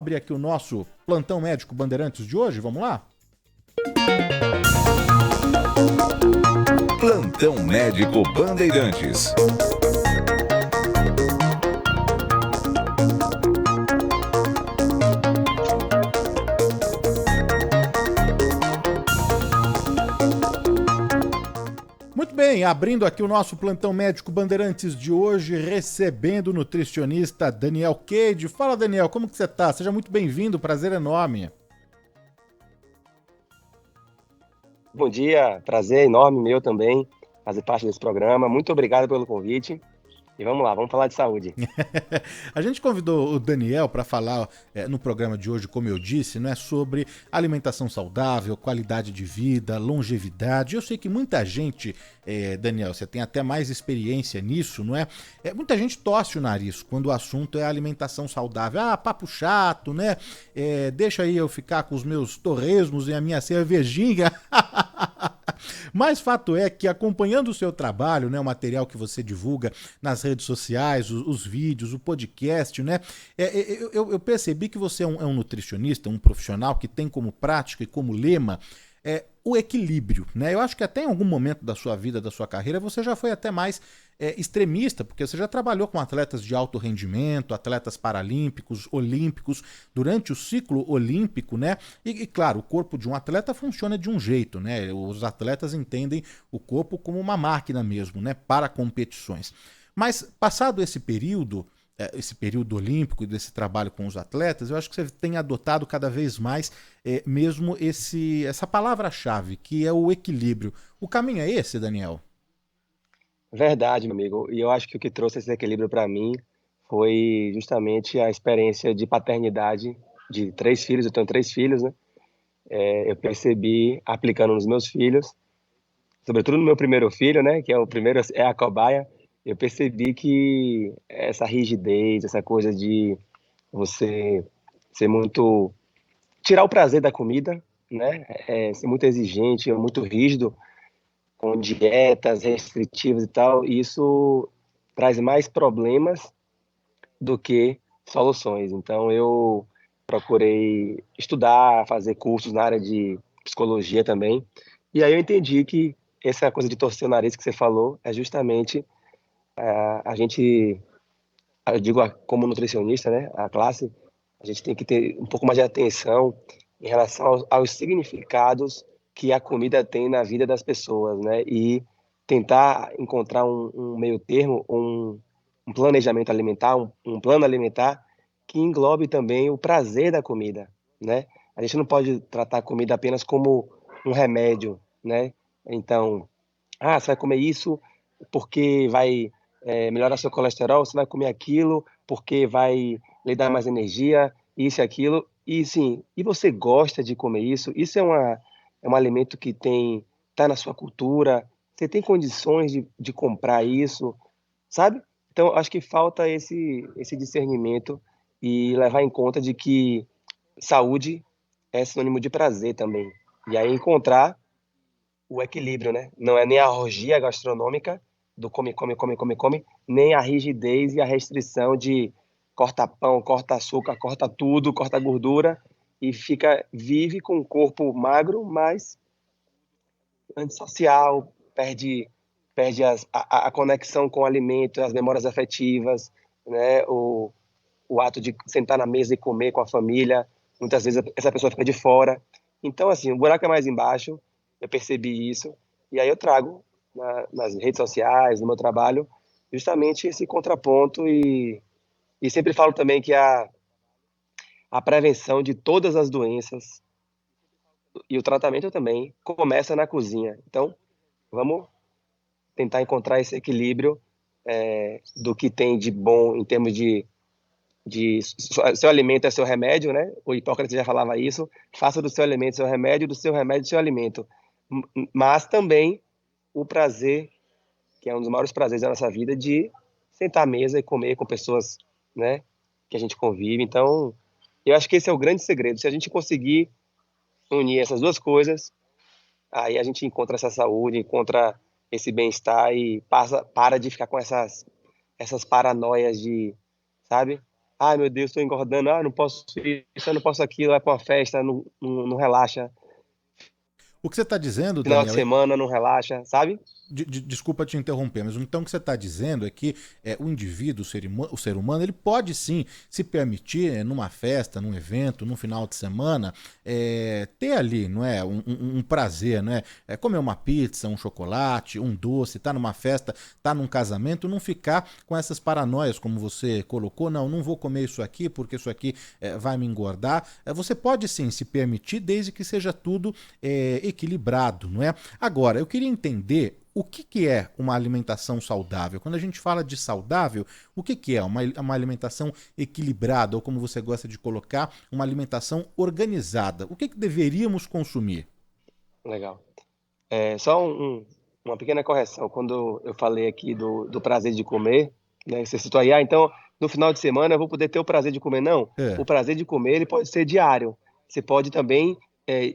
Abrir aqui o nosso plantão médico Bandeirantes de hoje, vamos lá? Plantão médico Bandeirantes. Muito bem, abrindo aqui o nosso plantão médico Bandeirantes de hoje, recebendo o nutricionista Daniel Cade. Fala, Daniel, como que você tá? Seja muito bem-vindo, prazer enorme. Bom dia, prazer enorme meu também fazer parte desse programa. Muito obrigado pelo convite. E vamos lá, vamos falar de saúde. A gente convidou o Daniel para falar no programa de hoje, como eu disse, né, sobre alimentação saudável, qualidade de vida, longevidade. Eu sei que muita gente, Daniel, você tem até mais experiência nisso, não é? Muita gente torce o nariz quando o assunto é alimentação saudável. Ah, papo chato, né? Deixa aí eu ficar com os meus torresmos e a minha cervejinha. Mas fato é que, acompanhando o seu trabalho, né, o material que você divulga nas redes sociais, os vídeos, o podcast, né, eu percebi que você é um nutricionista, um profissional que tem como prática e como lema o equilíbrio, né? Eu acho que até em algum momento da sua vida, da sua carreira, você já foi até mais extremista, porque você já trabalhou com atletas de alto rendimento, atletas paralímpicos, olímpicos, durante o ciclo olímpico, né? E claro, o corpo de um atleta funciona de um jeito, né? Os atletas entendem o corpo como uma máquina mesmo, né? Para competições. Mas passado esse período olímpico e desse trabalho com os atletas, eu acho que você tem adotado cada vez mais mesmo essa palavra-chave, que é o equilíbrio. O caminho é esse, Daniel? Verdade, meu amigo. E eu acho que o que trouxe esse equilíbrio para mim foi justamente a experiência de paternidade de 3 filhos. Eu tenho 3 filhos, né? Eu percebi aplicando nos meus filhos, sobretudo no meu primeiro filho, né? Que é o primeiro, é a cobaia. Eu percebi que essa rigidez, essa coisa de você ser muito tirar o prazer da comida, né? Ser muito exigente, muito rígido com dietas restritivas e tal, e isso traz mais problemas do que soluções. Então eu procurei estudar, fazer cursos na área de psicologia também, e aí eu entendi que essa coisa de torcer o nariz que você falou é justamente a gente, eu digo como nutricionista, né, a classe, a gente tem que ter um pouco mais de atenção em relação aos significados que a comida tem na vida das pessoas, né? E tentar encontrar um meio termo, um planejamento alimentar, um plano alimentar que englobe também o prazer da comida, né? A gente não pode tratar a comida apenas como um remédio, né? Então, você vai comer isso porque vai melhorar seu colesterol, você vai comer aquilo porque vai lhe dar mais energia, isso e aquilo. E sim, e você gosta de comer isso? Isso é um alimento que tá na sua cultura, você tem condições de comprar isso, sabe? Então, acho que falta esse discernimento e levar em conta de que saúde é sinônimo de prazer também. E aí encontrar o equilíbrio, né? Não é nem a orgia gastronômica do come, come, come, come, come, nem a rigidez e a restrição de corta pão, corta açúcar, corta tudo, corta gordura e vive com um corpo magro, mas antissocial, perde a conexão com o alimento, as memórias afetivas, né? O ato de sentar na mesa e comer com a família, muitas vezes essa pessoa fica de fora. Então, assim, o buraco é mais embaixo, eu percebi isso, e aí eu trago nas redes sociais, no meu trabalho, justamente esse contraponto e sempre falo também que a prevenção de todas as doenças e o tratamento também começa na cozinha. Então, vamos tentar encontrar esse equilíbrio do que tem de bom em termos de seu alimento é seu remédio, né? O Hipócrates já falava isso. Faça do seu alimento seu remédio, do seu remédio seu alimento. Mas também o prazer, que é um dos maiores prazeres da nossa vida, de sentar à mesa e comer com pessoas, né, que a gente convive. Então, eu acho que esse é o grande segredo. Se a gente conseguir unir essas duas coisas, aí a gente encontra essa saúde, encontra esse bem-estar e para de ficar com essas paranoias de, sabe? ai meu Deus, estou engordando, não posso isso, eu não posso aquilo, vai para uma festa, não relaxa, O que você está dizendo, final de Daniel, semana não relaxa, sabe? desculpa te interromper, mas então o que você está dizendo é que o indivíduo, o ser humano, ele pode sim se permitir, numa festa, num evento, num final de semana, ter ali, não é, um prazer, não é? Comer uma pizza, um chocolate, um doce, tá numa festa, tá num casamento, não ficar com essas paranoias, como você colocou, não vou comer isso aqui porque isso aqui vai me engordar. Você pode sim se permitir, desde que seja tudo equilibrado, não é? Agora, eu queria entender o que é uma alimentação saudável? Quando a gente fala de saudável, o que é uma alimentação equilibrada, ou como você gosta de colocar, uma alimentação organizada? O que deveríamos consumir? Legal. Só uma pequena correção. Quando eu falei aqui do prazer de comer, né, você citou aí, então no final de semana eu vou poder ter o prazer de comer. Não, É. o prazer de comer ele pode ser diário. Você pode também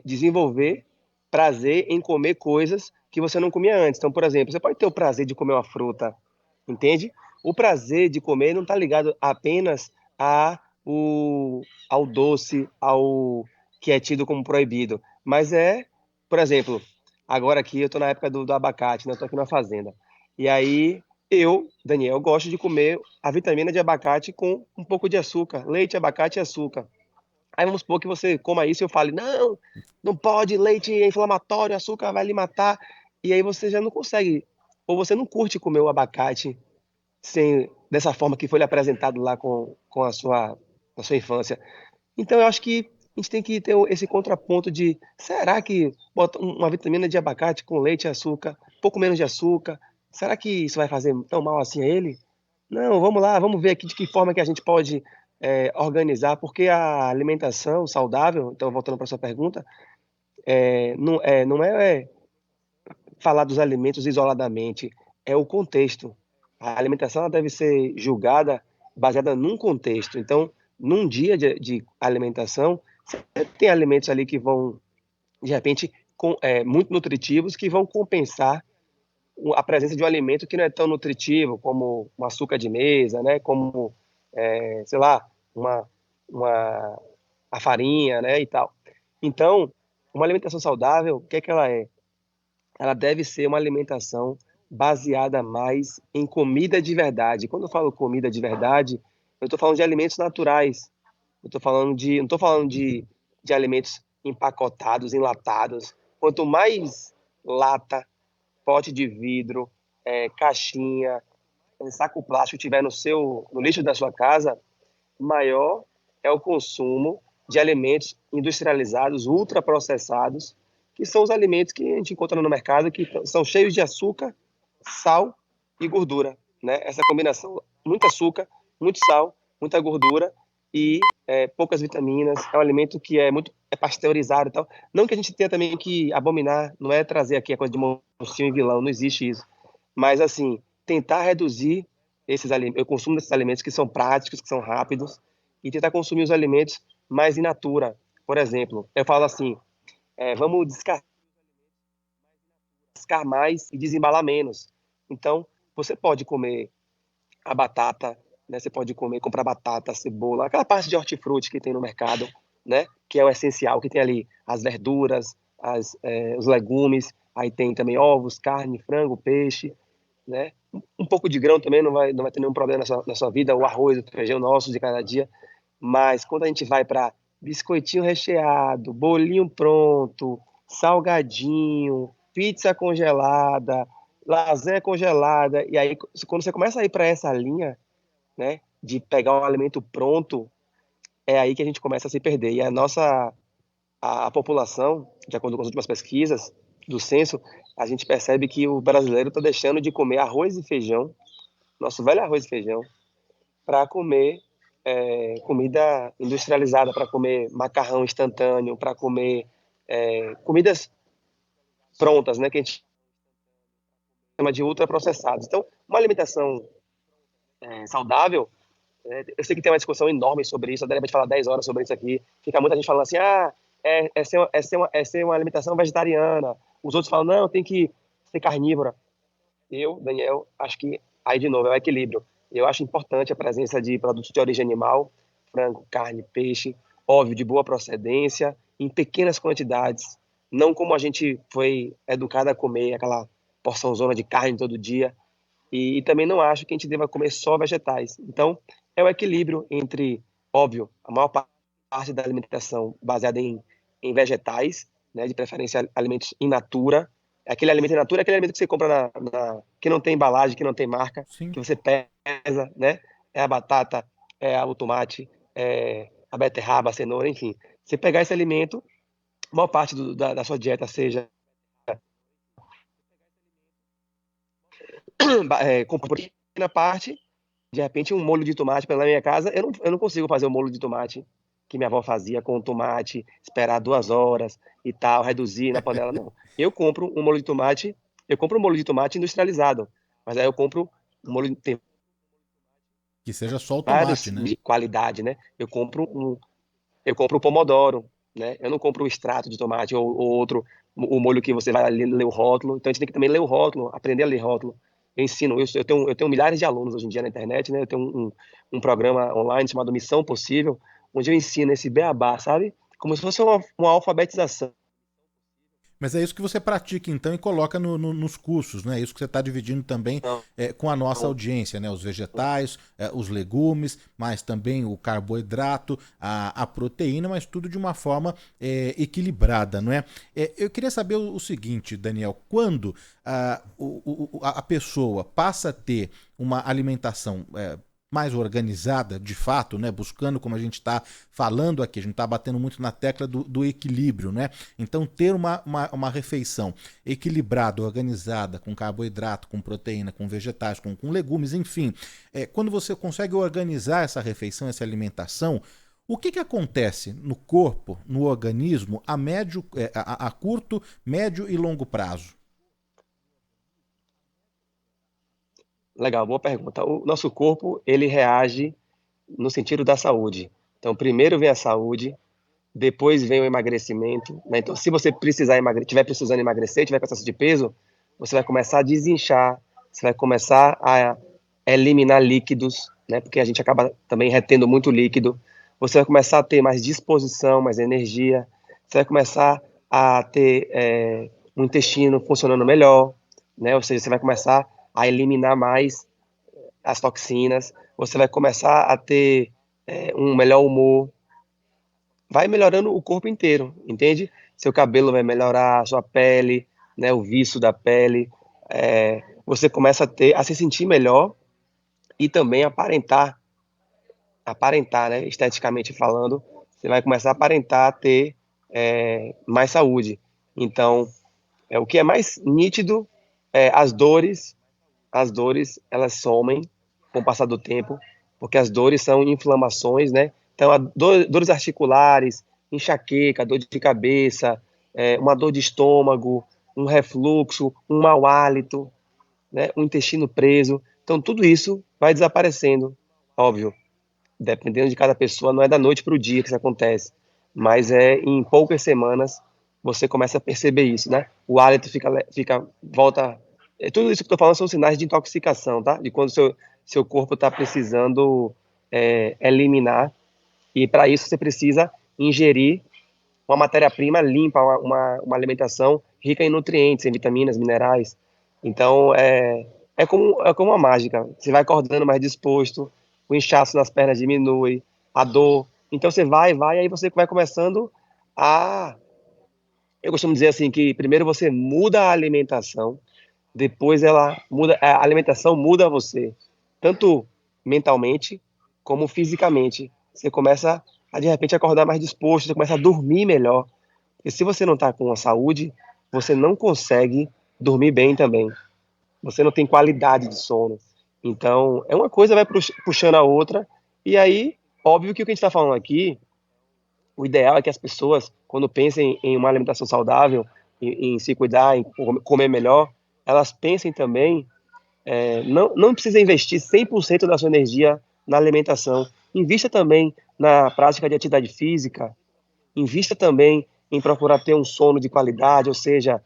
desenvolver prazer em comer coisas que você não comia antes. Então, por exemplo, você pode ter o prazer de comer uma fruta, entende? O prazer de comer não está ligado apenas a, o, ao doce, ao que é tido como proibido, mas por exemplo, agora aqui eu tô na época do abacate, né? Eu tô aqui na fazenda. E aí eu, Daniel, gosto de comer a vitamina de abacate com um pouco de açúcar, leite, abacate e açúcar. Aí vamos supor que você coma isso e eu fale, não, não pode, leite é inflamatório, açúcar vai lhe matar. E aí você já não consegue, ou você não curte comer o abacate dessa forma que foi lhe apresentado lá com a sua infância. Então, eu acho que a gente tem que ter esse contraponto de, será que bota uma vitamina de abacate com leite e açúcar, pouco menos de açúcar, será que isso vai fazer tão mal assim a ele? Não, vamos lá, vamos ver aqui de que forma que a gente pode organizar, porque a alimentação saudável, então voltando para sua pergunta, não é falar dos alimentos isoladamente, é o contexto. A alimentação ela deve ser julgada baseada num contexto. Então, num dia de alimentação, você tem alimentos ali que vão, de repente, muito nutritivos, que vão compensar a presença de um alimento que não é tão nutritivo, como um açúcar de mesa, né? Como, sei lá, uma, uma, a farinha, né? E tal. Então, uma alimentação saudável, o que é que ela é? Ela deve ser uma alimentação baseada mais em comida de verdade. Quando eu falo comida de verdade, eu estou falando de alimentos naturais. Não estou falando de alimentos empacotados, enlatados. Quanto mais lata, pote de vidro, caixinha, saco plástico tiver no lixo da sua casa, maior é o consumo de alimentos industrializados, ultraprocessados, que são os alimentos que a gente encontra no mercado, que são cheios de açúcar, sal e gordura, né? Essa combinação, muito açúcar, muito sal, muita gordura e poucas vitaminas. É um alimento que é pasteurizado e tal. Não que a gente tenha também que abominar, não é trazer aqui a coisa de monstrinho e vilão, não existe isso. Mas, assim, tentar reduzir o consumo desses alimentos que são práticos, que são rápidos, e tentar consumir os alimentos mais in natura. Por exemplo, eu falo assim, vamos descascar mais e desembalar menos. Então, você pode comer a batata, né? Você pode comprar batata, cebola, aquela parte de hortifruti que tem no mercado, né? Que é o essencial, que tem ali as verduras, os legumes, aí tem também ovos, carne, frango, peixe, né? Um pouco de grão também não vai ter nenhum problema na sua vida, o arroz, o feijão nosso de cada dia. Mas quando a gente vai para biscoitinho recheado, bolinho pronto, salgadinho, pizza congelada, lasanha congelada, e aí quando você começa a ir para essa linha, né, de pegar um alimento pronto, é aí que a gente começa a se perder. E a população, de acordo com as últimas pesquisas do censo, a gente percebe que o brasileiro está deixando de comer arroz e feijão, nosso velho arroz e feijão, para comer comida industrializada, para comer macarrão instantâneo, para comer comidas prontas, né, que a gente chama de ultraprocessados. Então, uma alimentação saudável, eu sei que tem uma discussão enorme sobre isso, eu daria para falar 10 horas sobre isso aqui, fica muita gente falando assim, ser uma alimentação vegetariana, os outros falam, não, tem que ser carnívora. Eu, Daniel, acho que aí de novo é o equilíbrio. Eu acho importante a presença de produtos de origem animal, frango, carne, peixe, óbvio, de boa procedência, em pequenas quantidades, não como a gente foi educado a comer, aquela porçãozona de carne todo dia. E também não acho que a gente deva comer só vegetais. Então, é o equilíbrio entre, óbvio, a maior parte da alimentação baseada em vegetais, né, de preferência alimentos in natura. Aquele alimento in natura é aquele alimento que você compra que não tem embalagem, que não tem marca, Sim. que você pesa, né? É a batata, é o tomate, é a beterraba, a cenoura, enfim. Você pegar esse alimento, a maior parte da sua dieta seja com proteína parte, de repente um molho de tomate, pela minha casa, eu não consigo fazer o molho de tomate que minha avó fazia com tomate, esperar 2 horas e tal, reduzir na panela, não. Eu compro um molho de tomate industrializado, mas aí eu compro um molho, tem Que seja só o vários tomate, né? de qualidade, né? Eu compro o pomodoro, né? Eu não compro o extrato de tomate ou outro, o molho que você vai ali ler o rótulo. Então a gente tem que também ler o rótulo, aprender a ler rótulo. Eu ensino isso. Eu tenho milhares de alunos hoje em dia na internet, né? Eu tenho um programa online chamado Missão Possível, onde eu ensino esse beabá, sabe? Como se fosse uma alfabetização. Mas é isso que você pratica então e coloca nos cursos, né? É isso que você está dividindo também com a nossa audiência, né? Os vegetais, os legumes, mas também o carboidrato, a proteína, mas tudo de uma forma equilibrada, não é? Eu queria saber o seguinte, Daniel, quando a pessoa passa a ter uma alimentação mais organizada, de fato, né? Buscando, como a gente está falando aqui, a gente está batendo muito na tecla do equilíbrio, né? Então, ter uma refeição equilibrada, organizada, com carboidrato, com proteína, com vegetais, com legumes, enfim, quando você consegue organizar essa refeição, essa alimentação, o que acontece no corpo, no organismo, a curto, médio e longo prazo? Legal, boa pergunta. O nosso corpo, ele reage no sentido da saúde. Então, primeiro vem a saúde, depois vem o emagrecimento, né? Então, se você tiver precisando emagrecer, tiver com excesso de peso, você vai começar a desinchar, você vai começar a eliminar líquidos, né? Porque a gente acaba também retendo muito líquido. Você vai começar a ter mais disposição, mais energia. Você vai começar a ter um intestino funcionando melhor, né? Ou seja, você vai começar a eliminar mais as toxinas. Você vai começar a ter um melhor humor, vai melhorando o corpo inteiro, entende? Seu cabelo vai melhorar, sua pele, né, o viço da pele, você começa a se sentir melhor e também aparentar, né, esteticamente falando, você vai começar a aparentar ter mais saúde. Então, o que é mais nítido é as dores elas somem com o passar do tempo, porque as dores são inflamações, né? Então, dores articulares, enxaqueca, dor de cabeça, uma dor de estômago, um refluxo, um mau hálito, né? Um intestino preso. Então, tudo isso vai desaparecendo, óbvio. Dependendo de cada pessoa, não é da noite para o dia que isso acontece, mas em poucas semanas você começa a perceber isso, né? O hálito volta. Tudo isso que eu estou falando são sinais de intoxicação, tá? De quando seu corpo está precisando eliminar, e para isso você precisa ingerir uma matéria-prima limpa, uma alimentação rica em nutrientes, em vitaminas, minerais. Então, é como uma mágica. Você vai acordando mais disposto, o inchaço nas pernas diminui, a dor. Então, você vai, aí você vai começando a. Eu costumo dizer assim que primeiro você muda a alimentação, depois ela muda, a alimentação muda você, tanto mentalmente como fisicamente. Você começa a de repente acordar mais disposto, você começa a dormir melhor. E se você não está com a saúde, você não consegue dormir bem também. Você não tem qualidade de sono. Então, uma coisa vai puxando a outra. E aí, óbvio que o que a gente está falando aqui, o ideal é que as pessoas, quando pensem em uma alimentação saudável, em se cuidar, em comer melhor, elas pensem também, não precisa investir 100% da sua energia na alimentação. Invista também na prática de atividade física, invista também em procurar ter um sono de qualidade, ou seja,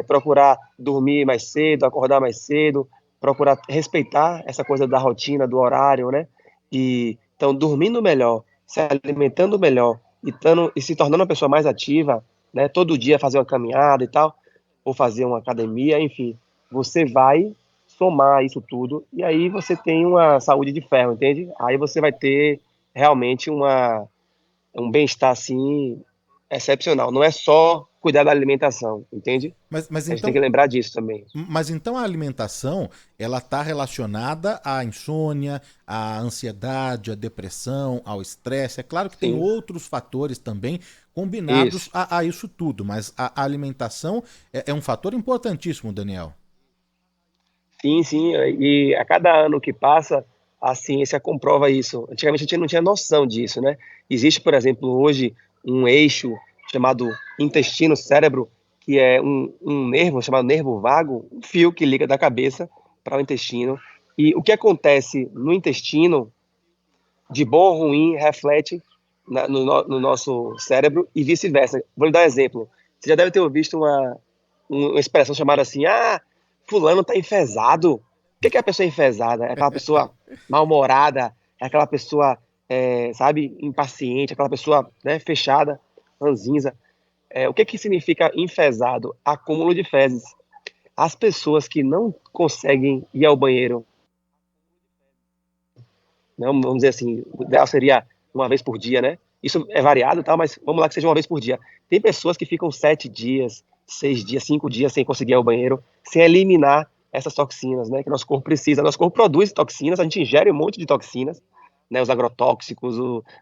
procurar dormir mais cedo, acordar mais cedo, procurar respeitar essa coisa da rotina, do horário, né? E então dormindo melhor se alimentando melhor e se tornando uma pessoa mais ativa, né, todo dia fazer uma caminhada e tal, ou fazer uma academia, enfim, você vai somar isso tudo e aí você tem uma saúde de ferro, entende? Aí você vai ter realmente um bem-estar assim excepcional. Não é só cuidar da alimentação, entende? Mas A gente tem que então, lembrar disso também. Mas então a alimentação, ela está relacionada à insônia, à ansiedade, à depressão, ao estresse. É claro que tem Sim, outros fatores também combinados isso. a isso tudo, mas a alimentação é um fator importantíssimo, Daniel. Sim, sim. E a cada ano que passa, a ciência comprova isso. Antigamente a gente não tinha noção disso, né? Existe, por exemplo, hoje um eixo chamado intestino-cérebro, que é um nervo chamado nervo vago, um fio que liga da cabeça para o intestino. E o que acontece no intestino de bom ou ruim reflete no nosso cérebro e vice-versa. Vou lhe dar um exemplo. Você já deve ter visto uma expressão chamada assim: ah, fulano tá enfesado. O que é a pessoa enfesada? É aquela pessoa mal-humorada, é aquela pessoa, sabe, impaciente, aquela pessoa, né, fechada, ranzinza. O que significa enfesado? Acúmulo de fezes. As pessoas que não conseguem ir ao banheiro, né, vamos dizer assim, o ideal seria uma vez por dia, né? Isso é variado, tá? Mas vamos lá que seja uma vez por dia. Tem pessoas que ficam 7 dias, 6 dias, 5 dias sem conseguir ir ao banheiro, sem eliminar essas toxinas, né? Que nosso corpo precisa. Nosso corpo produz toxinas, a gente ingere um monte de toxinas, né? Os agrotóxicos,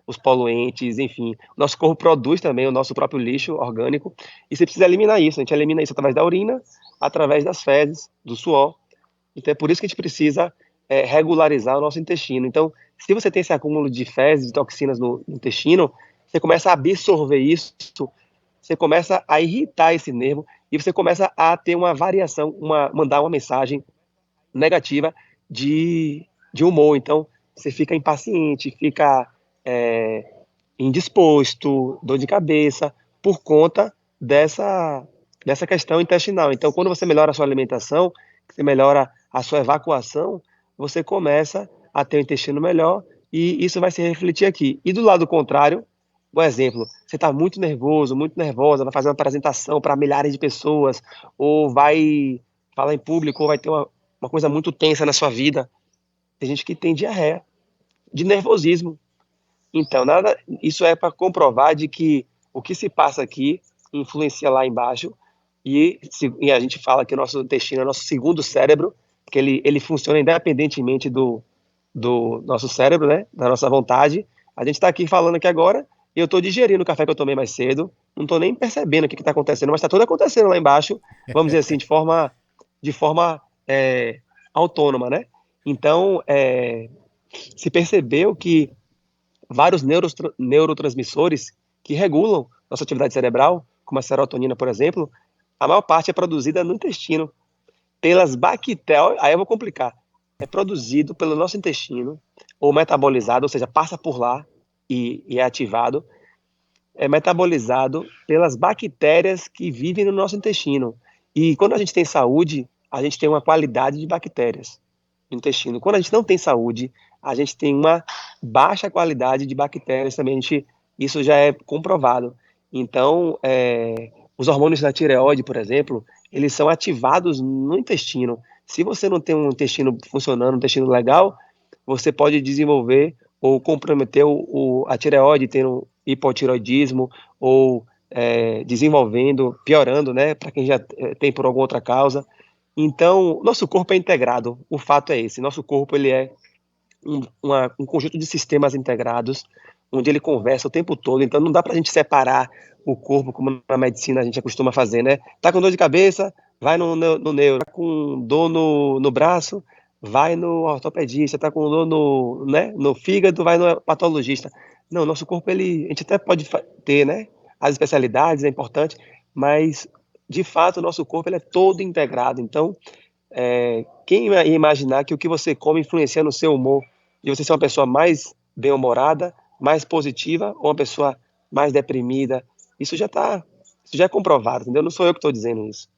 os poluentes, enfim. Nosso corpo produz também o nosso próprio lixo orgânico e você precisa eliminar isso. A gente elimina isso através da urina, através das fezes, do suor. Então é por isso que a gente precisa regularizar o nosso intestino. Então, se você tem esse acúmulo de fezes, de toxinas no intestino, você começa a absorver isso, você começa a irritar esse nervo e você começa a ter uma variação, mandar uma mensagem negativa de humor. Então, você fica impaciente, fica indisposto, dor de cabeça, por conta dessa questão intestinal. Então, quando você melhora a sua alimentação, você melhora a sua evacuação, você começa a ter um intestino melhor e isso vai se refletir aqui. E do lado contrário, um exemplo, você está muito nervoso, muito nervosa, vai fazer uma apresentação para milhares de pessoas, ou vai falar em público, ou vai ter uma coisa muito tensa na sua vida. Tem gente que tem diarreia, de nervosismo. Então, isso é para comprovar de que o que se passa aqui influencia lá embaixo e a gente fala que o nosso intestino é o nosso segundo cérebro, que ele funciona independentemente do nosso cérebro, né, da nossa vontade. A gente está aqui falando aqui agora e eu estou digerindo o café que eu tomei mais cedo, não estou nem percebendo o que está acontecendo, mas está tudo acontecendo lá embaixo, vamos dizer assim, de forma autônoma, né? Então, se percebeu que vários neurotransmissores que regulam nossa atividade cerebral, como a serotonina, por exemplo, a maior parte é produzida no intestino, pelas bactérias. Aí eu vou complicar. É produzido pelo nosso intestino, ou metabolizado, ou seja, passa por lá e é ativado, é metabolizado pelas bactérias que vivem no nosso intestino. E quando a gente tem saúde, a gente tem uma qualidade de bactérias no intestino. Quando a gente não tem saúde, a gente tem uma baixa qualidade de bactérias também. Isso já é comprovado. Então, os hormônios da tireoide, por exemplo, eles são ativados no intestino. Se você não tem um intestino funcionando, um intestino legal, você pode desenvolver ou comprometer a tireoide, tendo hipotireoidismo ou desenvolvendo, piorando, né, para quem já tem por alguma outra causa. Então, nosso corpo é integrado. O fato é esse: nosso corpo ele é um conjunto de sistemas integrados, onde ele conversa o tempo todo. Então, não dá para a gente separar o corpo como na medicina a gente costuma fazer, né? Tá com dor de cabeça, vai no neuro. Tá com dor no braço, vai no ortopedista. Tá com dor no fígado, vai no patologista. Não, nosso corpo, a gente até pode ter, né, as especialidades, é importante, mas, de fato, o nosso corpo ele é todo integrado. Então, quem ia imaginar que o que você come influencia no seu humor, de você ser uma pessoa mais bem-humorada, mais positiva, ou uma pessoa mais deprimida? Isso já é comprovado, entendeu? Não sou eu que estou dizendo isso.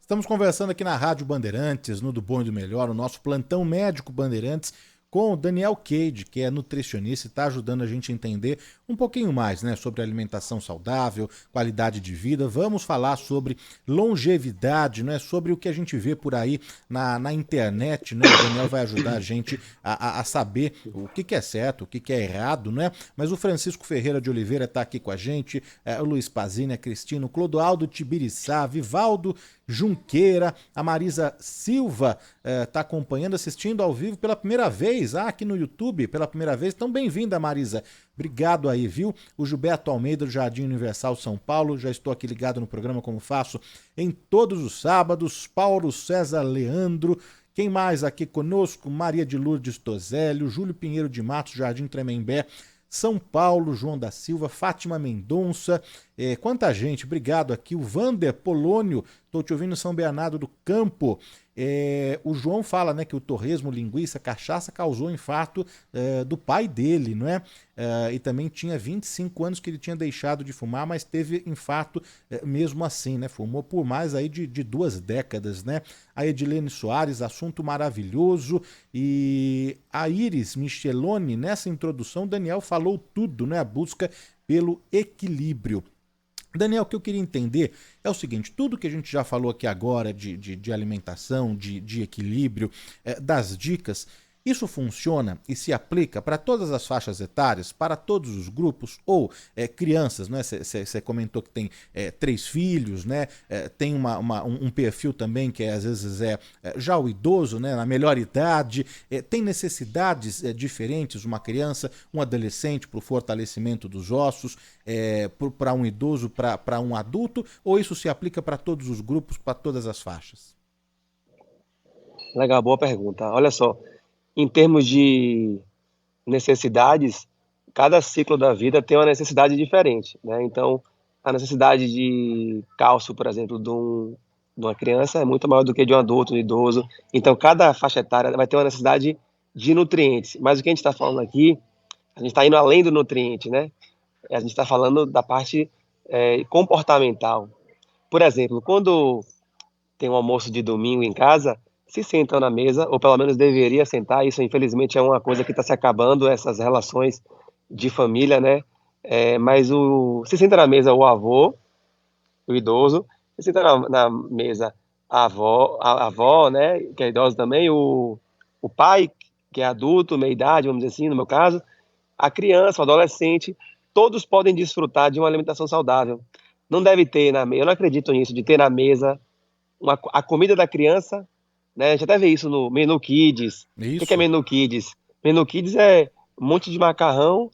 Estamos conversando aqui na Rádio Bandeirantes, no Do Bom e do Melhor, o nosso plantão médico Bandeirantes, com o Daniel Cade, que é nutricionista e está ajudando a gente a entender um pouquinho mais, né, sobre alimentação saudável, qualidade de vida. Vamos falar sobre longevidade, né, sobre o que a gente vê por aí na internet, né? O Daniel vai ajudar a gente a saber o que é certo, o que é errado, né? Mas o Francisco Ferreira de Oliveira está aqui com a gente, o Luiz Pazini, a Cristina, o Clodoaldo Tibiriçá, Vivaldo Junqueira, a Marisa Silva está acompanhando, assistindo ao vivo pela primeira vez, aqui no YouTube, pela primeira vez. Então, bem-vinda, Marisa. Obrigado aí, viu? O Gilberto Almeida, do Jardim Universal São Paulo, já estou aqui ligado no programa, como faço em todos os sábados. Paulo César Leandro, quem mais aqui conosco? Maria de Lourdes Tozélio, Júlio Pinheiro de Matos, Jardim Tremembé, São Paulo, João da Silva, Fátima Mendonça, quanta gente, obrigado aqui, o Vander Polônio, estou te ouvindo em São Bernardo do Campo. O João fala, né, que o torresmo, linguiça, cachaça causou infarto do pai dele, não é? E também tinha 25 anos que ele tinha deixado de fumar, mas teve infarto mesmo assim, né? Fumou por mais aí de 2 décadas, né? A Edilene Soares, assunto maravilhoso. E a Iris Micheloni, nessa introdução, Daniel falou tudo, né? A busca pelo equilíbrio. Daniel, o que eu queria entender é o seguinte, tudo que a gente já falou aqui agora de alimentação, de equilíbrio, das dicas, isso funciona e se aplica para todas as faixas etárias, para todos os grupos, ou crianças, né? Você comentou que tem 3 filhos, né? Tem um perfil também que às vezes já o idoso, né? Na melhor idade, tem necessidades diferentes, uma criança, um adolescente para o fortalecimento dos ossos, para um idoso, para um adulto, ou isso se aplica para todos os grupos, para todas as faixas? Legal, boa pergunta. Olha só, em termos de necessidades, cada ciclo da vida tem uma necessidade diferente, né? Então, a necessidade de cálcio, por exemplo, de uma criança é muito maior do que de um adulto, um idoso. Então, cada faixa etária vai ter uma necessidade de nutrientes. Mas o que a gente está falando aqui, a gente está indo além do nutriente, né? A gente está falando da parte comportamental. Por exemplo, quando tem um almoço de domingo em casa, se sentam na mesa, ou pelo menos deveria sentar, isso infelizmente é uma coisa que está se acabando, essas relações de família, né? Mas se senta na mesa o avô, o idoso, se senta na mesa a avó, né, que é idosa também, o pai, que é adulto, meia idade, vamos dizer assim, no meu caso, a criança, o adolescente, todos podem desfrutar de uma alimentação saudável. Não deve ter eu não acredito nisso, de ter na mesa a comida da criança, né? A gente até vê isso no Menu Kids. O que é Isso. Menu Kids? Menu Kids é um monte de macarrão,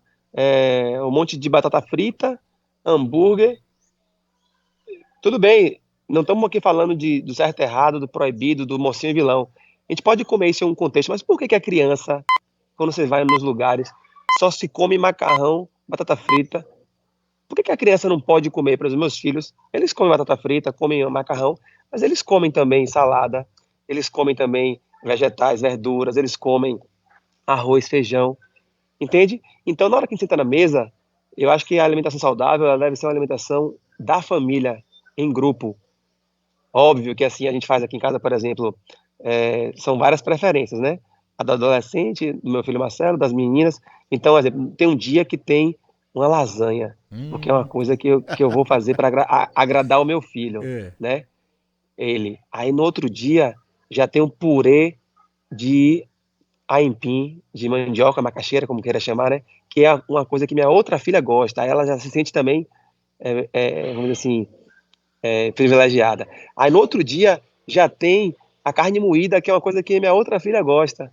um monte de batata frita, hambúrguer. Tudo bem, não estamos aqui falando do certo e errado, do proibido, do mocinho e vilão. A gente pode comer isso em um contexto, mas por que a criança, quando você vai nos lugares, só se come macarrão, batata frita? Por que a criança não pode comer? Por exemplo, meus filhos, eles comem batata frita, comem macarrão, mas eles comem também salada, eles comem também vegetais, verduras, eles comem arroz, feijão, entende? Então, na hora que a gente senta na mesa, eu acho que a alimentação saudável ela deve ser uma alimentação da família, em grupo. Óbvio que assim a gente faz aqui em casa, por exemplo, são várias preferências, né? A do adolescente, do meu filho Marcelo, das meninas. Então, por exemplo, tem um dia que tem uma lasanha, porque é uma coisa que eu vou fazer para agradar o meu filho, É. né? Ele. Aí no outro dia já tem um purê de aipim, de mandioca, macaxeira, como queira chamar, né? Que é uma coisa que minha outra filha gosta. Aí ela já se sente também, vamos dizer assim, privilegiada. Aí no outro dia já tem a carne moída, que é uma coisa que minha outra filha gosta,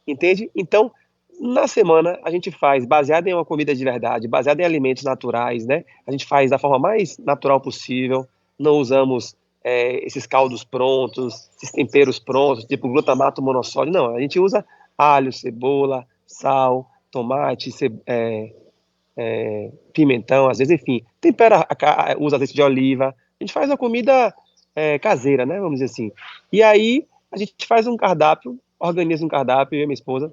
entende? Então, na semana a gente faz baseado em uma comida de verdade, baseado em alimentos naturais, né? A gente faz da forma mais natural possível, não usamos esses caldos prontos, esses temperos prontos, tipo glutamato monossódio, não, a gente usa alho, cebola, sal, tomate, pimentão, às vezes, enfim, tempera, usa azeite de oliva, a gente faz uma comida caseira, né, vamos dizer assim. E aí a gente faz um cardápio, organiza um cardápio, eu e minha esposa,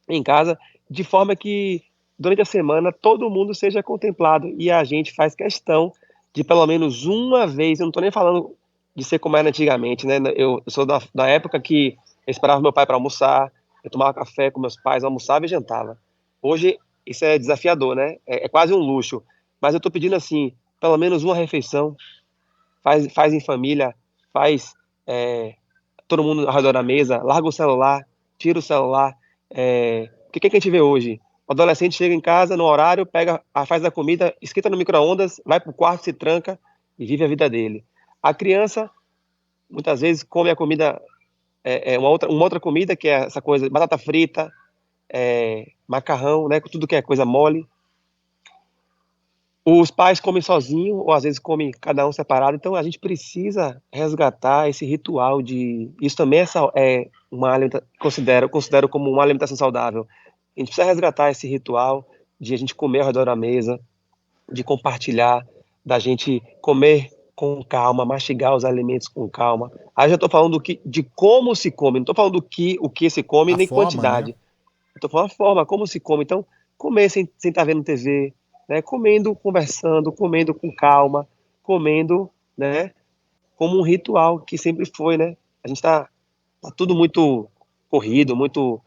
em casa, de forma que durante a semana todo mundo seja contemplado e a gente faz questão de pelo menos uma vez, eu não estou nem falando de ser como era antigamente, né? Eu sou da época que eu esperava meu pai para almoçar, eu tomava café com meus pais, almoçava e jantava. Hoje, isso é desafiador, né? É quase um luxo. Mas eu estou pedindo, assim, pelo menos uma refeição, faz em família, faz todo mundo ao redor da mesa, larga o celular, tira o celular. O que que a gente vê hoje? O adolescente chega em casa no horário, pega, faz a comida, esquenta no micro-ondas, vai pro quarto, se tranca e vive a vida dele. A criança, muitas vezes, come a comida, uma outra comida, que é essa coisa, batata frita, macarrão, né, tudo que é coisa mole. Os pais comem sozinho, ou às vezes comem cada um separado, então a gente precisa resgatar esse ritual de. Isso também é uma alimentação, considero como uma alimentação saudável. A gente precisa resgatar esse ritual de a gente comer ao redor da mesa, de compartilhar, da gente comer com calma, mastigar os alimentos com calma. Aí eu já estou falando de como se come, não estou falando o que se come, A nem forma, né? quantidade. Estou falando a forma, como se come. Então, comer sem estar vendo TV, né? Comendo, conversando, comendo com calma, comendo, né? Como um ritual que sempre foi, né? A gente tá tudo muito corrido, muito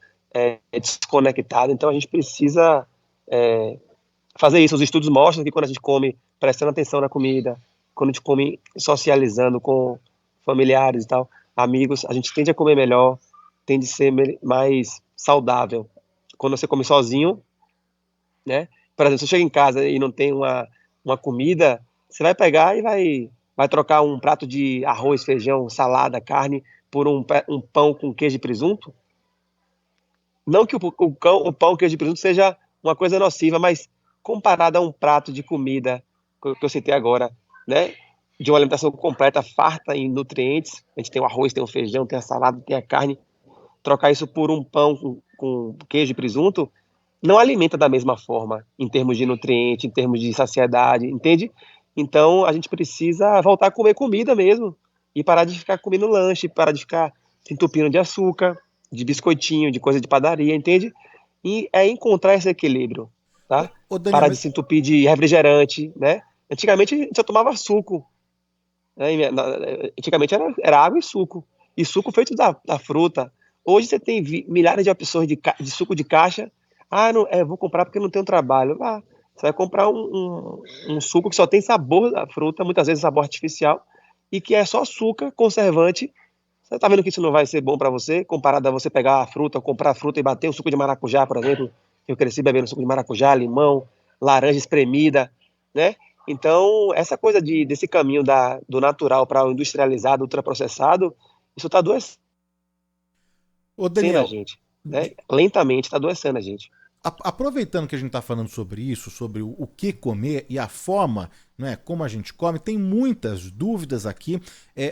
desconectado, então a gente precisa fazer isso. Os estudos mostram que quando a gente come prestando atenção na comida, quando a gente come socializando com familiares e tal, amigos, a gente tende a comer melhor, tende a ser mais saudável. Quando você come sozinho, né? Por exemplo, se você chega em casa e não tem uma comida, você vai pegar e vai trocar um prato de arroz, feijão, salada, carne por um pão com queijo e presunto? Não que o pão, queijo e presunto seja uma coisa nociva, mas comparado a um prato de comida que eu citei agora, né? De uma alimentação completa, farta em nutrientes, a gente tem o arroz, tem o feijão, tem a salada, tem a carne, trocar isso por um pão com queijo e presunto, não alimenta da mesma forma, em termos de nutriente, em termos de saciedade, entende? Então, a gente precisa voltar a comer comida mesmo, e parar de ficar comendo lanche, parar de ficar se entupindo de açúcar, de biscoitinho, de coisa de padaria, entende? E é encontrar esse equilíbrio, tá? Ô, Daniel, Parar de mas se entupir de refrigerante, né? Antigamente a gente só tomava suco, né? Antigamente era água e suco feito da fruta. Hoje você tem milhares de opções de suco de caixa. Ah, não, vou comprar porque não tenho trabalho. Ah, você vai comprar um suco que só tem sabor da fruta, muitas vezes sabor artificial, e que é só açúcar, conservante. Você está vendo que isso não vai ser bom para você, comparado a você pegar a fruta, comprar a fruta e bater um suco de maracujá, por exemplo. Eu cresci bebendo suco de maracujá, limão, laranja espremida, né? Então, essa coisa desse caminho do natural para o industrializado, ultraprocessado, isso está adoecendo ô a Daniel, gente, né? Lentamente está adoecendo a gente. aproveitando que a gente está falando sobre isso, sobre o que comer e a forma, né, como a gente come, tem muitas dúvidas aqui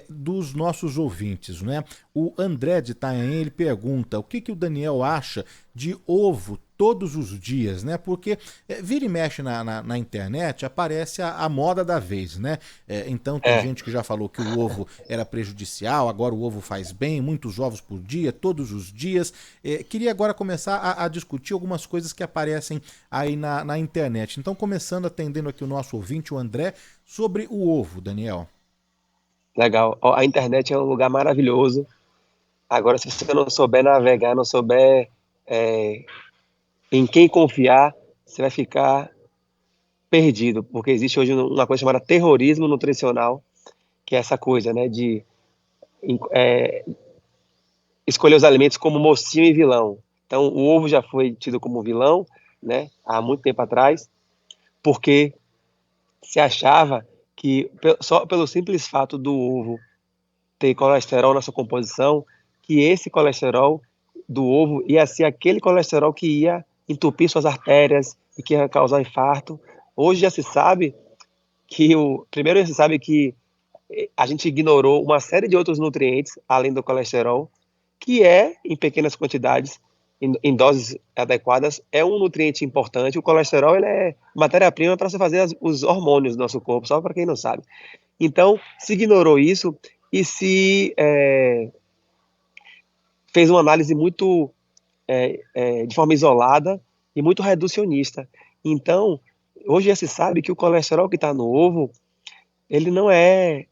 dos nossos ouvintes, né? O André de Itanhaém, ele pergunta o que o Daniel acha de ovo todos os dias, né? Porque vira e mexe na internet, aparece a moda da vez, né? Então tem É, gente que já falou que o ovo era prejudicial, agora o ovo faz bem, muitos ovos por dia, todos os dias. Queria agora começar a discutir algumas coisas que aparecem aí na internet. Então, começando atendendo aqui o nosso ouvinte, o André, sobre o ovo, Daniel. legal. Ó, a internet é um lugar maravilhoso. Agora, se você não souber navegar, não souber em quem confiar, você vai ficar perdido, porque existe hoje uma coisa chamada terrorismo nutricional, que é essa coisa, né, de escolher os alimentos como mocinho e vilão. Então, o ovo já foi tido como vilão, né, há muito tempo atrás, porque se achava que só pelo simples fato do ovo ter colesterol na sua composição, que esse colesterol do ovo ia ser aquele colesterol que ia entupir suas artérias e que ia causar infarto. Hoje já se sabe primeiro já se sabe que a gente ignorou uma série de outros nutrientes além do colesterol, que em pequenas quantidades, em doses adequadas, é um nutriente importante. O colesterol ele é matéria-prima para você fazer os hormônios do nosso corpo, só para quem não sabe. Então, se ignorou isso e se fez uma análise muito de forma isolada e muito reducionista. Então, hoje já se sabe que o colesterol que está no ovo, ele não é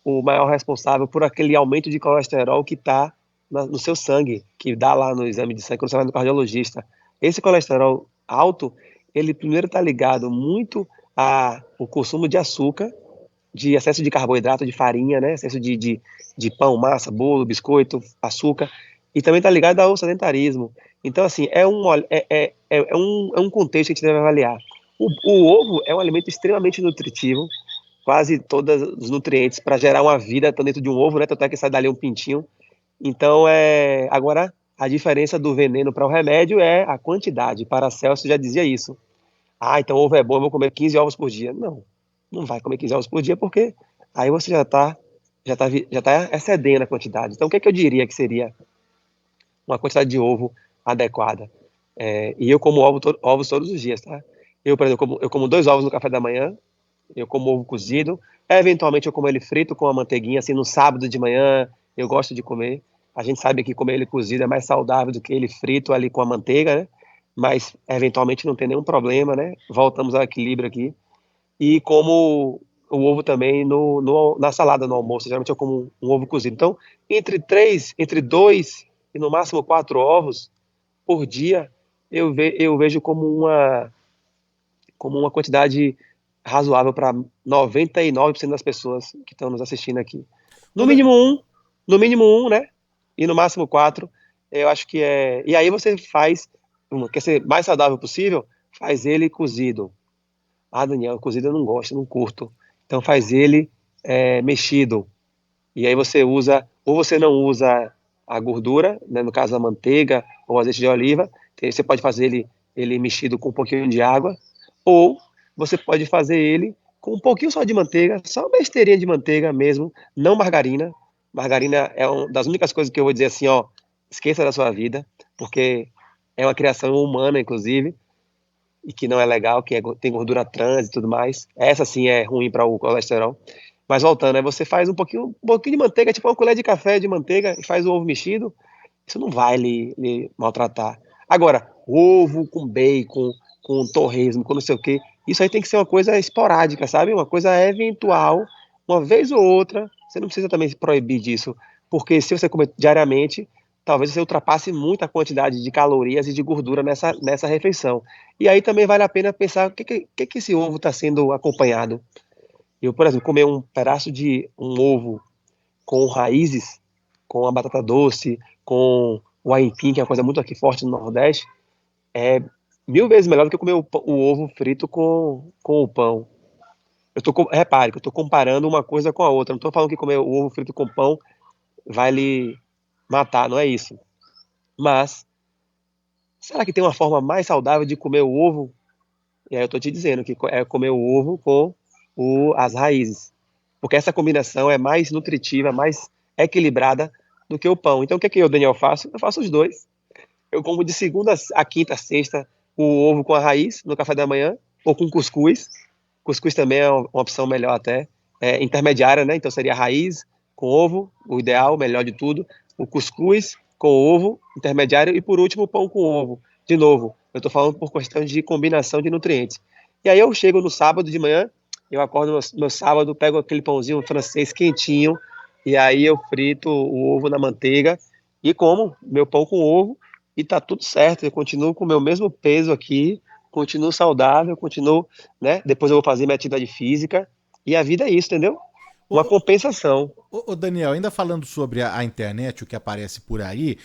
o maior responsável por aquele aumento de colesterol que está no seu sangue, que dá lá no exame de sangue, quando você vai no cardiologista. Esse colesterol alto, ele primeiro está ligado muito ao consumo de açúcar, de excesso de carboidrato, de farinha, né? Excesso de pão, massa, bolo, biscoito, açúcar, e também está ligado ao sedentarismo. Então, assim, é um contexto que a gente deve avaliar. O ovo é um alimento extremamente nutritivo, quase todos os nutrientes para gerar uma vida estão dentro de um ovo, né? Tanto é que sai dali um pintinho. Então, agora, a diferença do veneno para o remédio é a quantidade. Paracelso já dizia isso. Ah, então ovo é bom, eu vou comer 15 ovos por dia. Não, não vai comer 15 ovos por dia, porque aí você já tá excedendo a quantidade. Então, o que é que eu diria que seria uma quantidade de ovo adequada? E eu como ovos todos os dias, tá? Eu, por exemplo, eu como 2 ovos no café da manhã, eu como ovo cozido, eventualmente eu como ele frito com a manteiguinha, assim, no sábado de manhã, eu gosto de comer. A gente sabe que comer ele cozido é mais saudável do que ele frito ali com a manteiga, né? Mas eventualmente não tem nenhum problema, né? Voltamos ao equilíbrio aqui. E como o ovo também na salada no almoço, geralmente eu como um ovo cozido. Então, entre 2 e no máximo 4 ovos por dia, eu vejo como uma quantidade razoável para 99% das pessoas que estão nos assistindo aqui. No mínimo um, né? E no máximo 4, eu acho que é. E aí você quer ser mais saudável possível, faz ele cozido. Ah, Daniel, cozido eu não gosto, não curto. Então faz ele mexido. E aí ou você não usa a gordura, né, no caso a manteiga ou azeite de oliva, você pode fazer ele mexido com um pouquinho de água, ou você pode fazer ele com um pouquinho só de manteiga, só uma besteirinha de manteiga mesmo, não margarina. Margarina é uma das únicas coisas que eu vou dizer assim, ó, esqueça da sua vida, porque é uma criação humana, inclusive, e que não é legal, tem gordura trans e tudo mais. Essa sim é ruim para o colesterol. Mas voltando, você faz um pouquinho de manteiga, tipo uma colher de café de manteiga, e faz o ovo mexido, isso não vai lhe maltratar. Agora, ovo com bacon, com torresmo, com não sei o quê, isso aí tem que ser uma coisa esporádica, sabe? Uma coisa eventual, uma vez ou outra. Você não precisa também se proibir disso, porque se você comer diariamente, talvez você ultrapasse muito a quantidade de calorias e de gordura nessa refeição. E aí também vale a pena pensar o que esse ovo está sendo acompanhado. Eu, por exemplo, comer um pedaço de um ovo com raízes, com a batata doce, com o aipim, que é uma coisa muito aqui forte no Nordeste, é 1000 vezes melhor do que comer o ovo frito com o pão. Repare que eu estou comparando uma coisa com a outra. Não estou falando que comer o ovo frito com pão vai lhe matar, não é isso. Mas, será que tem uma forma mais saudável de comer o ovo? E aí eu estou te dizendo que é comer o ovo com as raízes. Porque essa combinação é mais nutritiva, mais equilibrada do que o pão. Então o que é que eu, Daniel, faço? Eu faço os dois. Eu como de segunda a quinta, sexta, o ovo com a raiz no café da manhã, ou com cuscuz. Cuscuz também é uma opção melhor até, intermediária, né? Então seria raiz com ovo, o ideal, o melhor de tudo. O cuscuz com ovo, intermediário. E por último, o pão com ovo. De novo, eu estou falando por questão de combinação de nutrientes. E aí eu chego no sábado de manhã, eu acordo no sábado, pego aquele pãozinho francês quentinho, e aí eu frito o ovo na manteiga e como meu pão com ovo, e tá tudo certo. Eu continuo com o meu mesmo peso aqui, continuo saudável, continuo, né? Depois eu vou fazer minha atividade física, e a vida é isso, entendeu? Uma compensação. Ô Daniel, ainda falando sobre a internet, o que aparece por aí,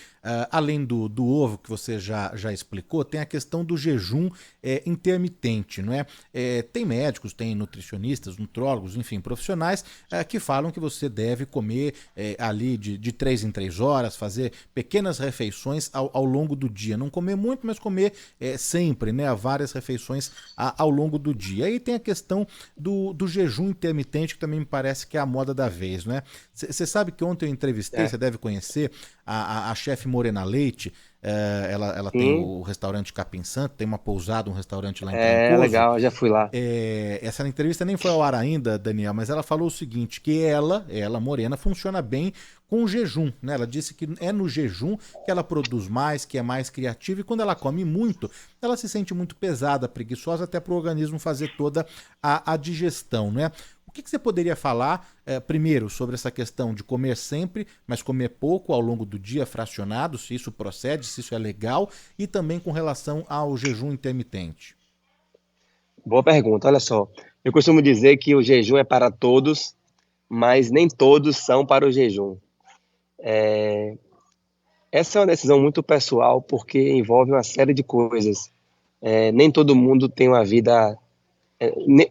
além do ovo que você já explicou, tem a questão do jejum intermitente, não é? Tem médicos, tem nutricionistas, nutrólogos, enfim, profissionais que falam que você deve comer ali de 3 em 3 horas, fazer pequenas refeições ao longo do dia. Não comer muito, mas comer sempre, né? Várias refeições ao longo do dia. Aí tem a questão do jejum intermitente, que também me parece que é a moda da vez, né? Você sabe que ontem eu entrevistei, você deve conhecer, a chefe Morena Leite. Ela tem o restaurante Capim Santo, tem uma pousada, um restaurante lá em Trancoso. Legal, já fui lá. Essa entrevista nem foi ao ar ainda, Daniel, mas ela falou o seguinte, que ela, Morena, funciona bem com o jejum, né? Ela disse que é no jejum que ela produz mais, que é mais criativa, e quando ela come muito, ela se sente muito pesada, preguiçosa, até para o organismo fazer toda a digestão, né? O que você poderia falar, primeiro, sobre essa questão de comer sempre, mas comer pouco ao longo do dia, fracionado, se isso procede, se isso é legal, e também com relação ao jejum intermitente? Boa pergunta, olha só. Eu costumo dizer que o jejum é para todos, mas nem todos são para o jejum. Essa é uma decisão muito pessoal, porque envolve uma série de coisas. Nem todo mundo tem uma vida. Nem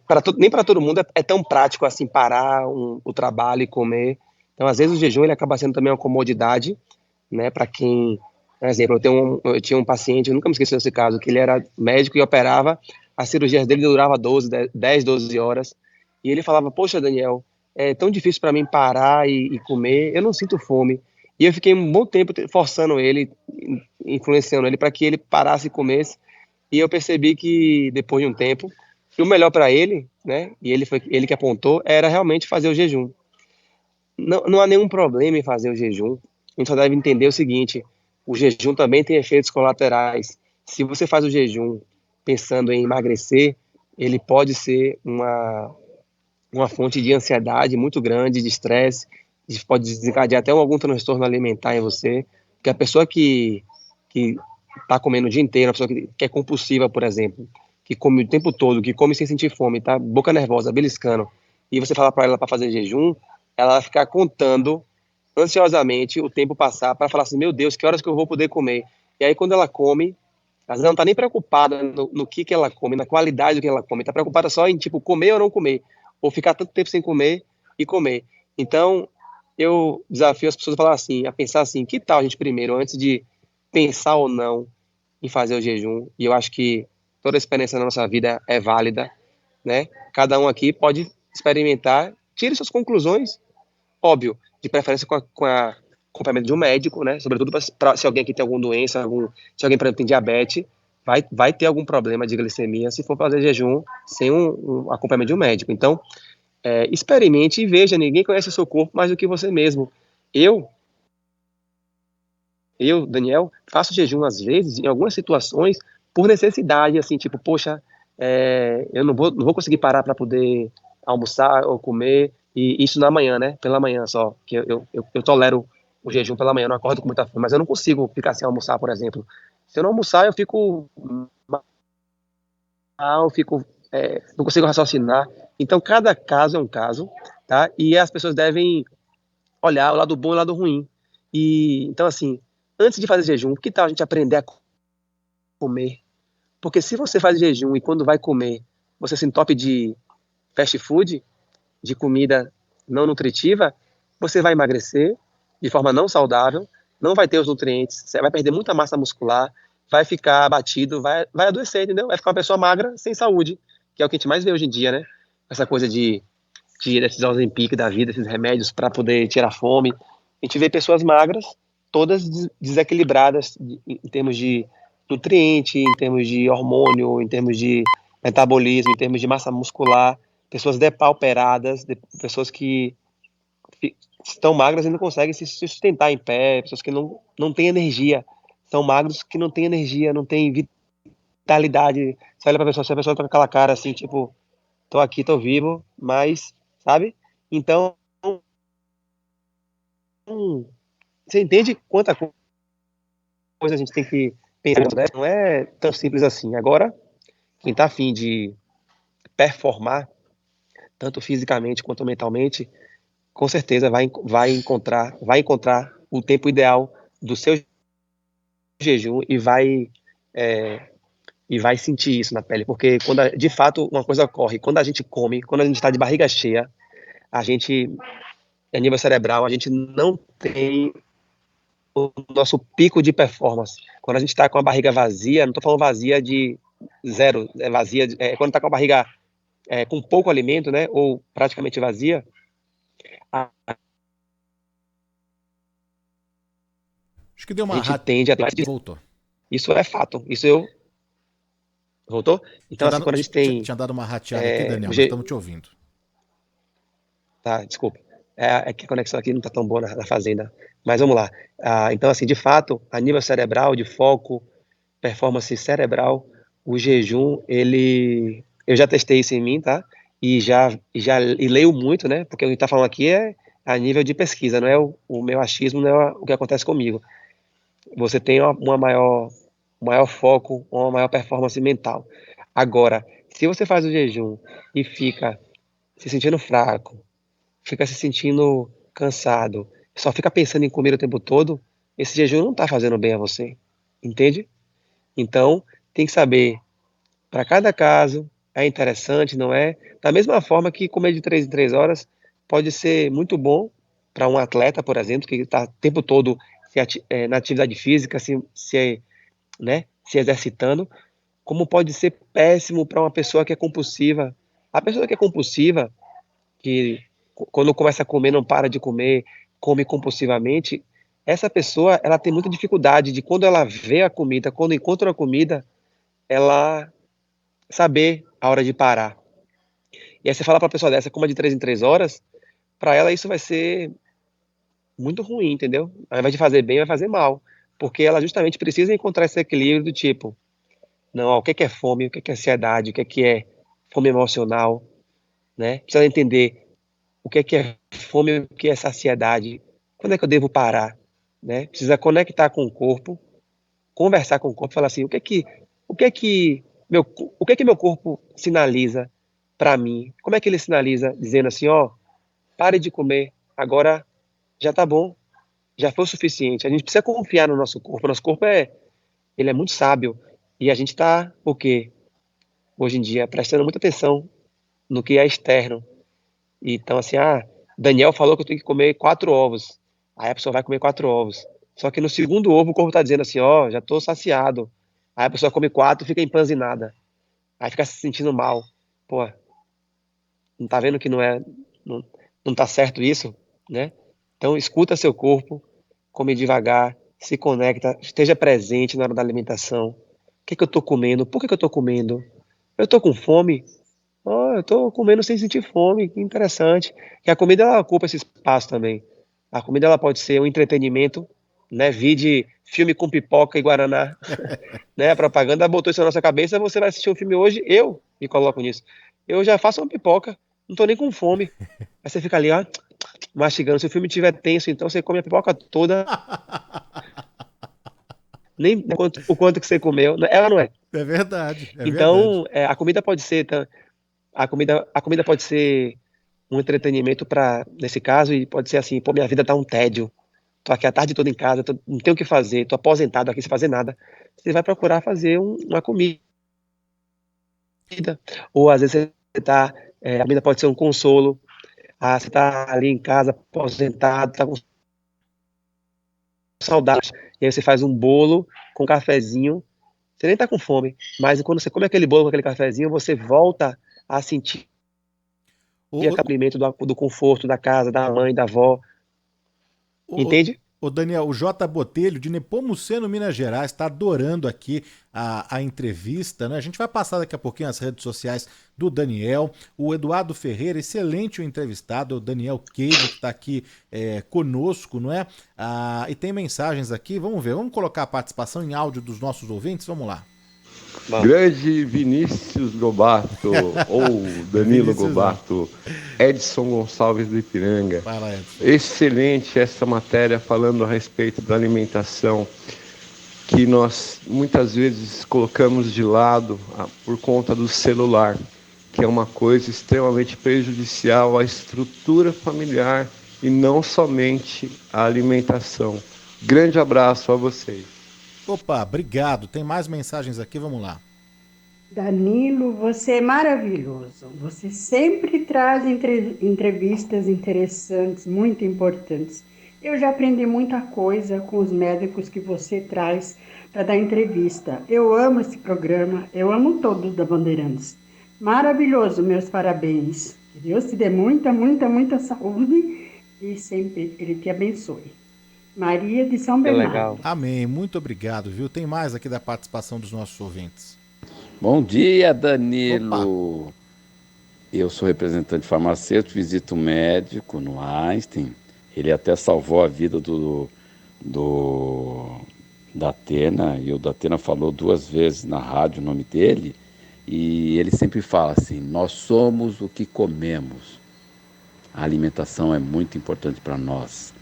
para todo mundo é tão prático assim parar o trabalho e comer. Então, às vezes, o jejum ele acaba sendo também uma comodidade, né? Para quem. Por exemplo, eu tinha um paciente, eu nunca me esqueci desse caso, que ele era médico e operava, as cirurgias dele duravam 10, 12 horas. E ele falava: Poxa, Daniel, é tão difícil para mim parar e comer, eu não sinto fome. E eu fiquei um bom tempo forçando ele, influenciando ele para que ele parasse e comesse. E eu percebi que depois de um tempo, que o melhor para ele, né, e ele que apontou, era realmente fazer o jejum. Não há nenhum problema em fazer o jejum. A gente só deve entender o seguinte: o jejum também tem efeitos colaterais. Se você faz o jejum pensando em emagrecer, ele pode ser uma fonte de ansiedade muito grande, de estresse, pode desencadear até algum transtorno alimentar em você, porque a pessoa que está comendo o dia inteiro, a pessoa que é compulsiva, por exemplo, que come o tempo todo, que come sem sentir fome, tá boca nervosa, beliscando, e você fala para ela para fazer jejum, ela vai ficar contando ansiosamente o tempo passar para falar assim: meu Deus, que horas que eu vou poder comer? E aí quando ela come, ela não está nem preocupada no que ela come, na qualidade do que ela come, está preocupada só em tipo comer ou não comer, ou ficar tanto tempo sem comer e comer. Então, eu desafio as pessoas a falar assim, a pensar assim: que tal a gente primeiro, antes de pensar ou não em fazer o jejum? E eu acho que toda experiência na nossa vida é válida, né? Cada um aqui pode experimentar, tire suas conclusões, óbvio, de preferência com acompanhamento de um médico, né? Sobretudo se alguém aqui tem alguma doença, se alguém, por exemplo, tem diabetes, vai ter algum problema de glicemia se for fazer jejum sem um acompanhamento de um médico. Então, experimente e veja, ninguém conhece o seu corpo mais do que você mesmo. Eu, Daniel, faço jejum às vezes, em algumas situações, por necessidade, assim, tipo, poxa, eu não vou conseguir parar para poder almoçar ou comer, e isso na manhã, né? Pela manhã só, que eu tolero o jejum pela manhã, eu não acordo com muita fome, mas eu não consigo ficar sem almoçar, por exemplo. Se eu não almoçar, eu fico mal, não consigo raciocinar. Então, cada caso é um caso, tá? E as pessoas devem olhar o lado bom e o lado ruim. E então, assim, antes de fazer jejum, que tal a gente aprender a comer? Porque se você faz jejum e quando vai comer, você se entope de fast food, de comida não nutritiva, você vai emagrecer de forma não saudável, não vai ter os nutrientes, você vai perder muita massa muscular, vai ficar abatido, vai adoecer, entendeu? Vai ficar uma pessoa magra, sem saúde, que é o que a gente mais vê hoje em dia, né? Essa coisa desses Ozempic da vida, esses remédios para poder tirar fome. A gente vê pessoas magras, todas desequilibradas em termos de nutriente, em termos de hormônio, em termos de metabolismo, em termos de massa muscular, pessoas depauperadas, pessoas que estão magras e não conseguem se sustentar em pé, pessoas que não têm energia, são magros que não têm energia, não têm vitalidade. Você olha pra pessoa, se a pessoa tá com aquela cara assim, tipo, tô aqui, tô vivo, mas, sabe? Então, você entende quanta coisa a gente tem que pensar, né? Não é tão simples assim. Agora, quem tá afim de performar, tanto fisicamente quanto mentalmente, com certeza vai encontrar o tempo ideal do seu jejum e vai sentir isso na pele, porque de fato uma coisa ocorre, quando a gente come, quando a gente está de barriga cheia, a gente, a nível cerebral, a gente não tem o nosso pico de performance. Quando a gente está com a barriga vazia, não estou falando vazia de zero, é vazia, quando está com a barriga com pouco alimento, né, ou praticamente vazia, a Acho que deu uma gente tende a ter mais. Voltou. Isso é fato. Isso eu. Voltou? Então, assim, quando a gente tem. Tinha dado uma rateada aqui, É, Daniel, mas estamos te ouvindo. Tá, desculpa. É que a conexão aqui não está tão boa na fazenda. Mas vamos lá. Então, assim, de fato, a nível cerebral, de foco, performance cerebral, o jejum, ele. Eu já testei isso em mim, tá? e leio muito, né? Porque o que está falando aqui é a nível de pesquisa, não é o meu achismo, não é o que acontece comigo. Você tem um maior foco, uma maior performance mental. Agora, se você faz o jejum e fica se sentindo fraco, fica se sentindo cansado, só fica pensando em comer o tempo todo, esse jejum não está fazendo bem a você, entende? Então, tem que saber, para cada caso, é interessante, não é? Da mesma forma que comer de 3 em 3 horas pode ser muito bom para um atleta, por exemplo, que está o tempo todo na atividade física, se exercitando, como pode ser péssimo para uma pessoa que é compulsiva. A pessoa que é compulsiva, que quando começa a comer não para de comer, come compulsivamente, essa pessoa ela tem muita dificuldade de quando ela vê a comida, quando encontra a comida, ela saber a hora de parar. E aí você fala para uma pessoa dessa, coma de 3 em 3 horas, para ela isso vai ser muito ruim, entendeu? Ao invés de fazer bem, vai fazer mal. Porque ela justamente precisa encontrar esse equilíbrio do tipo, não, ó, o que é fome, o que é ansiedade, o que é fome emocional, né? Precisa entender o que é fome, o que é saciedade, quando é que eu devo parar, né? Precisa conectar com o corpo, conversar com o corpo, falar assim, o que é que meu corpo sinaliza para mim? Como é que ele sinaliza dizendo assim, ó, pare de comer, agora já tá bom, já foi o suficiente. A gente precisa confiar no nosso corpo ele é muito sábio e a gente está o quê? Hoje em dia prestando muita atenção no que é externo. Então, assim, Daniel falou que eu tenho que comer 4 ovos. Aí a pessoa vai comer 4 ovos. Só que no segundo ovo o corpo está dizendo assim, ó, já estou saciado. Aí a pessoa come 4 e fica empanzinada. Aí fica se sentindo mal. Pô, não tá vendo que não, não tá certo isso, né? Então escuta seu corpo, come devagar, se conecta, esteja presente na hora da alimentação. O que é que eu estou comendo? Por que que eu estou comendo? Eu estou com fome? Oh, eu estou comendo sem sentir fome, que interessante. Que a comida ela ocupa esse espaço também. A comida ela pode ser um entretenimento, né? Vide filme com pipoca e guaraná, né? A propaganda botou isso na nossa cabeça. Você vai assistir um filme hoje, eu me coloco nisso. Eu já faço uma pipoca, não estou nem com fome. Aí você fica ali, ó, mastigando. Se o filme estiver tenso, então você come a pipoca toda, nem o quanto que você comeu. Ela não é. É verdade, é verdade. Então, a comida pode ser um entretenimento para, nesse caso, e pode ser assim, pô, minha vida tá um tédio. Tô aqui a tarde toda em casa, não tenho o que fazer, tô aposentado aqui sem fazer nada. Você vai procurar fazer uma comida. Ou às vezes a comida pode ser um consolo. Você tá ali em casa, aposentado, tá com saudade. E aí você faz um bolo com um cafezinho. Você nem tá com fome, mas quando você come aquele bolo com aquele cafezinho, você volta a sentir Ô, aquele alimento do conforto da casa, da mãe, da avó. ô, ô, Entende? ô, Daniel, o J. Botelho, de Nepomuceno, Minas Gerais, está adorando aqui a entrevista, né? A gente vai passar daqui a pouquinho as redes sociais do Daniel. O Eduardo Ferreira, excelente o entrevistado, o Daniel Cade, que está aqui conosco, não é? E tem mensagens aqui, vamos ver, vamos colocar a participação em áudio dos nossos ouvintes, vamos lá. Vamos. Grande Vinícius Gobato, ou Danilo Vinícius, Gobato, Edson Gonçalves do Ipiranga. Fala, Edson. Excelente essa matéria falando a respeito da alimentação, que nós muitas vezes colocamos de lado por conta do celular, que é uma coisa extremamente prejudicial à estrutura familiar e não somente à alimentação. Grande abraço a vocês. Opa, obrigado. Tem mais mensagens aqui, vamos lá. Danilo, você é maravilhoso. Você sempre traz entrevistas interessantes, muito importantes. Eu já aprendi muita coisa com os médicos que você traz para dar entrevista. Eu amo esse programa, eu amo todos da Bandeirantes. Maravilhoso, meus parabéns. Que Deus te dê muita, muita, muita saúde e sempre Ele te abençoe. Maria de São Que Bernardo. legal. Amém, muito obrigado, viu? Tem mais aqui da participação dos nossos ouvintes. Bom dia, Danilo. Opa. Eu sou representante farmacêutico, visito um médico no Einstein. Ele até salvou a vida da Atena, e o Datena falou 2 vezes na rádio o nome dele. E ele sempre fala assim: nós somos o que comemos. A alimentação é muito importante para nós.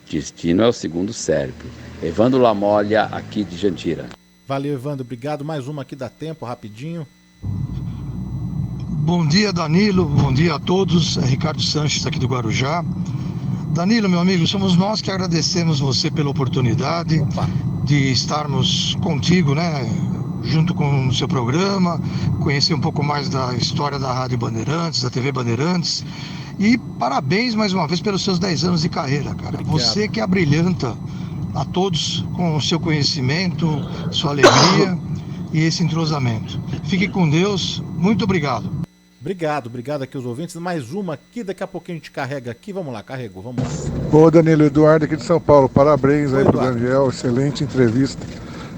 Intestino é o segundo cérebro. Evandro Lamolha, aqui de Jandira. Valeu, Evandro, obrigado. Mais uma aqui, dá tempo, rapidinho. Bom dia, Danilo. Bom dia a todos. É Ricardo Sanches aqui do Guarujá. Danilo, meu amigo, somos nós que agradecemos você pela oportunidade de estarmos contigo, né? Junto com o seu programa, conhecer um pouco mais da história da Rádio Bandeirantes, da TV Bandeirantes. E parabéns mais uma vez pelos seus 10 anos de carreira, cara. Obrigado. Você que abrilhanta a todos com o seu conhecimento, sua alegria e esse entrosamento. Fique com Deus. Muito obrigado. Obrigado aqui aos ouvintes. Mais uma aqui, daqui a pouquinho a gente carrega aqui. Vamos lá, carregou, vamos lá. Ô Danilo, Eduardo aqui de São Paulo, parabéns aí pro Eduardo. Daniel, excelente entrevista.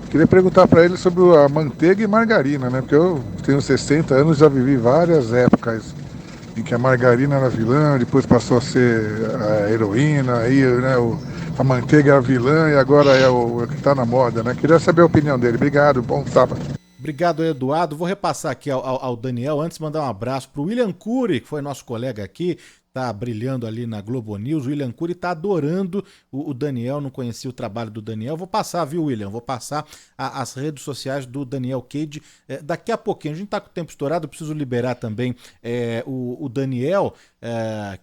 Queria perguntar para ele sobre a manteiga e margarina, né? Porque eu tenho 60 anos, já vivi várias épocas em que a margarina era vilã, depois passou a ser a heroína, aí né, a manteiga é a vilã e agora é o que está na moda, né? Queria saber a opinião dele. Obrigado, bom sábado. Obrigado, Eduardo. Vou repassar aqui ao Daniel. Antes, mandar um abraço pro William Cury, que foi nosso colega aqui, tá brilhando ali na Globo News. O William Cury tá adorando o Daniel, não conhecia o trabalho do Daniel. Vou passar, viu, William? Vou passar as redes sociais do Daniel Cade daqui a pouquinho. A gente tá com o tempo estourado, eu preciso liberar também o Daniel,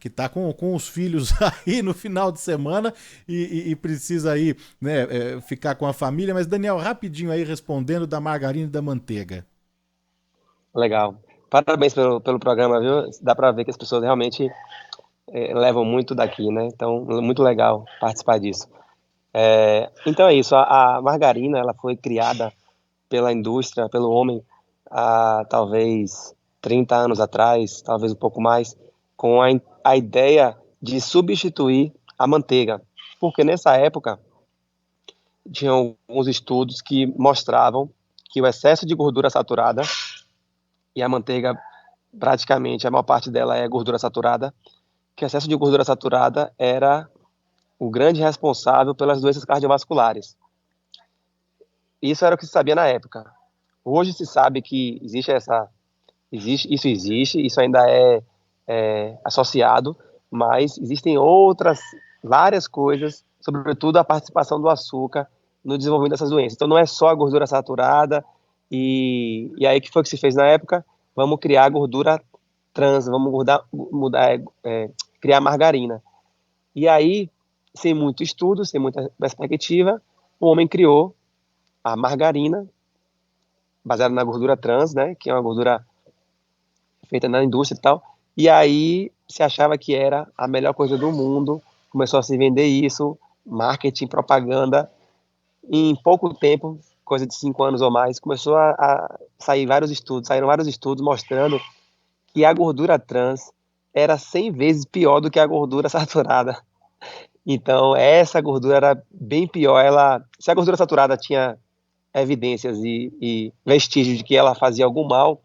que tá com os filhos aí no final de semana e precisa aí, né, ficar com a família. Mas, Daniel, rapidinho aí respondendo da margarina e da manteiga. Legal. Parabéns pelo programa, viu? Dá para ver que as pessoas realmente levam muito daqui, né? Então, muito legal participar disso. Então é isso, a margarina ela foi criada pela indústria, pelo homem, há talvez 30 anos atrás, talvez um pouco mais, com a ideia de substituir a manteiga. Porque nessa época, tinham alguns estudos que mostravam que o excesso de gordura saturada, e a manteiga, praticamente, a maior parte dela é gordura saturada, que o excesso de gordura saturada era o grande responsável pelas doenças cardiovasculares. Isso era o que se sabia na época. Hoje se sabe que isso ainda é associado, mas existem outras, várias coisas, sobretudo a participação do açúcar no desenvolvimento dessas doenças. Então não é só a gordura saturada, e aí o que foi que se fez na época? Vamos criar gordura trans, vamos criar margarina. E aí, sem muito estudo, sem muita perspectiva, o homem criou a margarina, baseada na gordura trans, né, que é uma gordura feita na indústria e tal, e aí se achava que era a melhor coisa do mundo, começou a se vender isso, marketing, propaganda, e em pouco tempo, coisa de 5 anos ou mais, começou a saíram vários estudos mostrando que a gordura trans era 100 vezes pior do que a gordura saturada. Então, essa gordura era bem pior. Se a gordura saturada tinha evidências e vestígios de que ela fazia algum mal,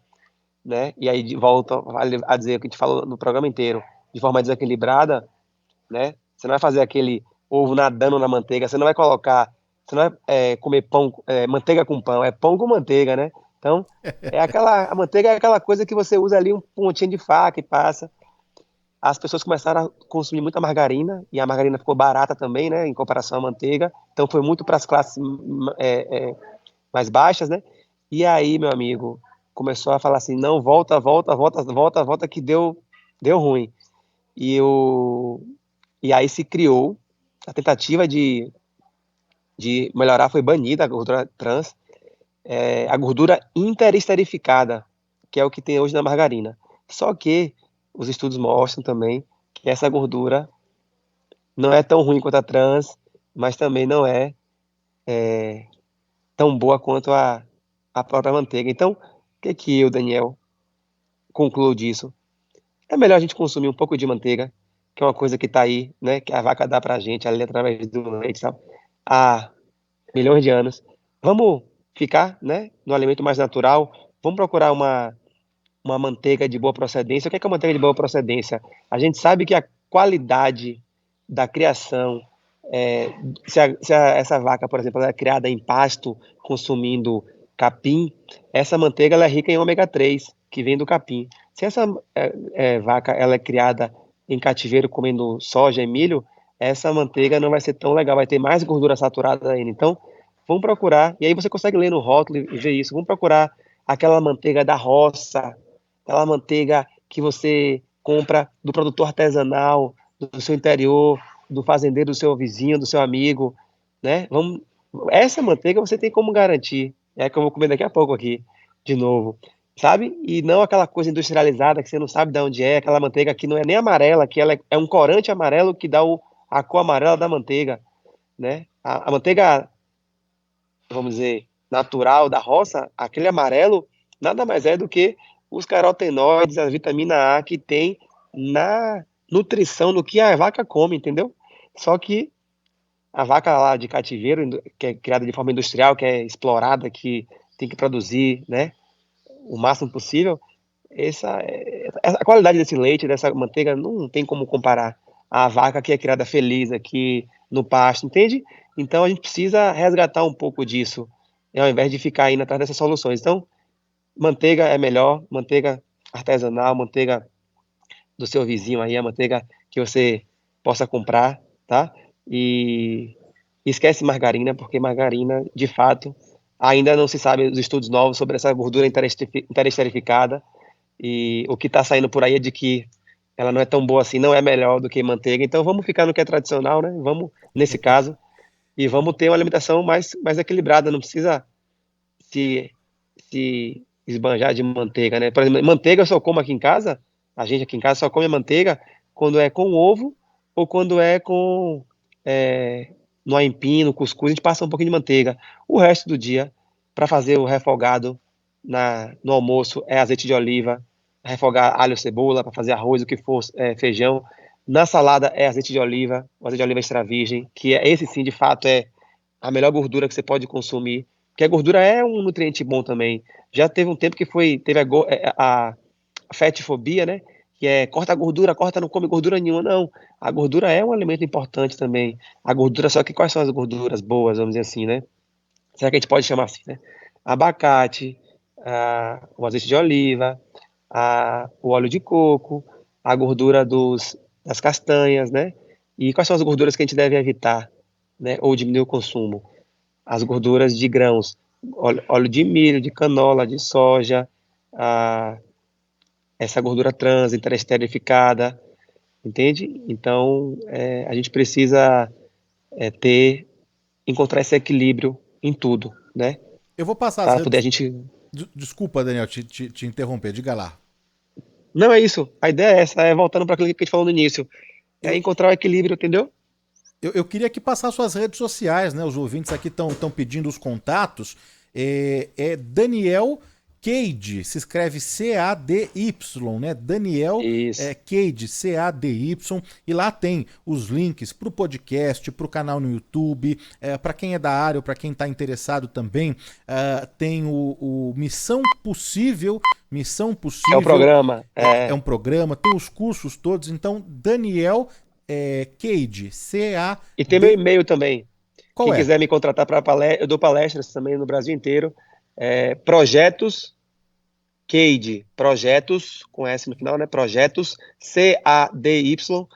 né? E aí volta a dizer o que a gente falou no programa inteiro, de forma desequilibrada, né? Você não vai fazer aquele ovo nadando na manteiga, você não vai comer pão, manteiga com pão, é pão com manteiga, né? Então, a manteiga é aquela coisa que você usa ali um pontinho de faca e passa. As pessoas começaram a consumir muita margarina, e a margarina ficou barata também, né, em comparação à manteiga, então foi muito para as classes mais baixas, né, e aí, meu amigo, começou a falar assim, não, volta, que deu ruim, e aí se criou, a tentativa de melhorar foi banida a gordura trans, a gordura interesterificada, que é o que tem hoje na margarina, só que os estudos mostram também que essa gordura não é tão ruim quanto a trans, mas também não é tão boa quanto a própria manteiga. Então, o que eu, Daniel, concluo disso? É melhor a gente consumir um pouco de manteiga, que é uma coisa que está aí, né, que a vaca dá pra gente ali através do leite e tal, há milhões de anos. Vamos ficar, né, no alimento mais natural, vamos procurar uma manteiga de boa procedência. O que é uma manteiga de boa procedência? A gente sabe que a qualidade da criação, essa vaca, por exemplo, ela é criada em pasto, consumindo capim, essa manteiga ela é rica em ômega 3, que vem do capim. Se essa vaca ela é criada em cativeiro comendo soja e milho, essa manteiga não vai ser tão legal, vai ter mais gordura saturada ainda. Então, vamos procurar, e aí você consegue ler no rótulo e ver isso, vamos procurar aquela manteiga da roça, aquela manteiga que você compra do produtor artesanal, do seu interior, do fazendeiro, do seu vizinho, do seu amigo, né? Essa manteiga você tem como garantir, é que eu vou comer daqui a pouco aqui, de novo, sabe? E não aquela coisa industrializada que você não sabe de onde é, aquela manteiga que não é nem amarela, que ela é um corante amarelo que dá a cor amarela da manteiga, né? A manteiga, vamos dizer, natural da roça, aquele amarelo, nada mais é do que os carotenoides, a vitamina A que tem na nutrição, no que a vaca come, entendeu? Só que a vaca lá de cativeiro, que é criada de forma industrial, que é explorada, que tem que produzir, né, o máximo possível, a qualidade desse leite, dessa manteiga, não tem como comparar a vaca que é criada feliz aqui no pasto, entende? Então a gente precisa resgatar um pouco disso, ao invés de ficar indo atrás dessas soluções. Então, manteiga é melhor, manteiga artesanal, manteiga do seu vizinho aí, a manteiga que você possa comprar, tá? E esquece margarina, porque margarina, de fato, ainda não se sabe os estudos novos sobre essa gordura interesterificada, e o que está saindo por aí é de que ela não é tão boa assim, não é melhor do que manteiga. Então vamos ficar no que é tradicional, né? Vamos, nesse caso, e vamos ter uma alimentação mais equilibrada, não precisa se esbanjar de manteiga, né? Por exemplo, manteiga eu só como aqui em casa, a gente aqui em casa só come a manteiga quando é com ovo ou quando é com no aipim, no cuscuz, a gente passa um pouquinho de manteiga. O resto do dia, para fazer o refogado no almoço, é azeite de oliva, refogar alho, cebola, para fazer arroz, o que for, feijão. Na salada é azeite de oliva, o azeite de oliva extra virgem, que esse sim, de fato, é a melhor gordura que você pode consumir, porque a gordura é um nutriente bom também. Já teve um tempo que teve a fetifobia, né? Que corta a gordura, não come gordura nenhuma. Não, a gordura é um alimento importante também. A gordura, só que quais são as gorduras boas, vamos dizer assim, né? Será que a gente pode chamar assim, né? Abacate, o azeite de oliva, o óleo de coco, a gordura das castanhas, né? E quais são as gorduras que a gente deve evitar, né? Ou diminuir o consumo? As gorduras de grãos, óleo de milho, de canola, de soja, essa gordura trans, interesterificada, entende? Então, a gente precisa encontrar esse equilíbrio em tudo, né? Eu vou passar para poder a gente... Desculpa, Daniel, te interromper, diga lá. Não, é isso. A ideia é essa, voltando para aquilo que a gente falou no início. É encontrar o equilíbrio, entendeu? Eu queria aqui passar suas redes sociais, né? Os ouvintes aqui estão pedindo os contatos. Daniel Cady, se escreve C-A-D-Y, né? Daniel Cady, C-A-D-Y, e lá tem os links para o podcast, para o canal no YouTube, para quem é da área ou para quem está interessado também, tem o Missão Possível. É um programa. É um programa, tem os cursos todos, então Daniel Cady, C-A... E tem meu e-mail também. Qual Quem quiser me contratar para palestra, eu dou palestras também no Brasil inteiro. Projetos Cady, projetos, com S no final, né? Projetos, C-A-D-Y,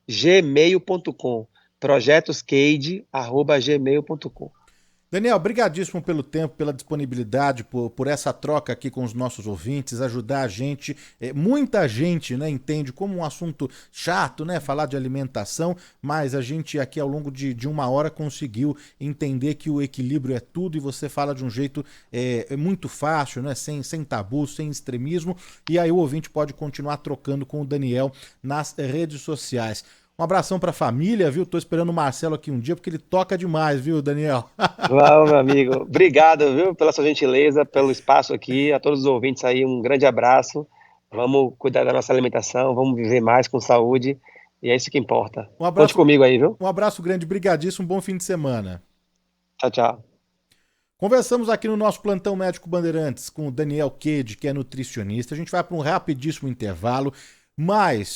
@gmail.com. projetoscady@gmail.com. Daniel, brigadíssimo pelo tempo, pela disponibilidade, por essa troca aqui com os nossos ouvintes, ajudar a gente. Muita gente, né, entende como um assunto chato, né, falar de alimentação, mas a gente aqui ao longo de uma hora conseguiu entender que o equilíbrio é tudo, e você fala de um jeito muito fácil, né, sem tabu, sem extremismo, e aí o ouvinte pode continuar trocando com o Daniel nas redes sociais. Um abração pra família, viu? Tô esperando o Marcelo aqui um dia, porque ele toca demais, viu, Daniel? Uau, meu amigo. Obrigado, viu, pela sua gentileza, pelo espaço aqui. A todos os ouvintes aí, um grande abraço. Vamos cuidar da nossa alimentação, vamos viver mais com saúde, e é isso que importa. Um abraço, conte comigo aí, viu? Um abraço grande, brigadíssimo, um bom fim de semana. Tchau, tchau. Conversamos aqui no nosso Plantão Médico Bandeirantes com o Daniel Cady, que é nutricionista. A gente vai para um rapidíssimo intervalo, mas